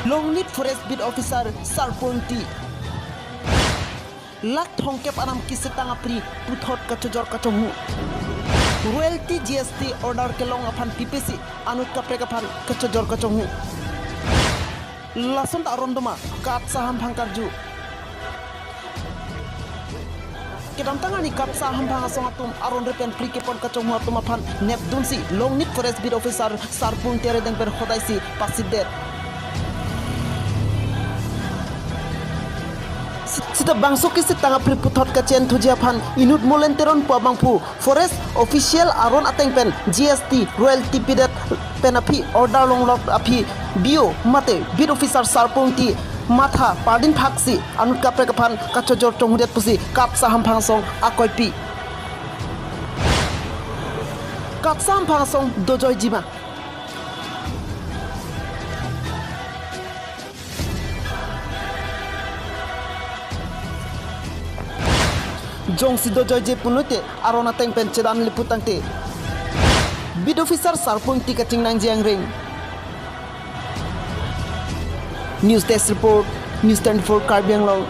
Longnit Forest Bid Officer Sarpunti Lak Thongkep Anam Kisitang Apri Puthot Kachojor Kachomu Royalty GST Order Kelong Apan PPC Anut Kapre Kapan Kachojor Kachomu Lasun Tak Rondoma Kat Saham Hangkarju Kedam tangani kat saham bang asong atum aron repen prikepon kacong atum apan nep dunsi Longnit Forest Bid Officer Sarpung tere deng ber khodai si pasibdet Sita bangso kisi tanga priputhot kachen thujiapan inut molenteron po bangpu Forest Official aron ateng pen GST Royalty Bidet penapi order longlok api bio mate Bid Officer Sarpung ti Matha Pardin Paksi Anut Kapre Kapan Kachojor Tonghudet Pusi Kap Saham Pangsong Akoipi Kap Saham Pangsong Dojoy Jima Jong si Dojoy Je Punute Arona Teng Pen Cedan Liputangte Bid Officer Sarpung Ti Kaching Nang Jiang Ring News Desk Report News 24 Karbi Anglong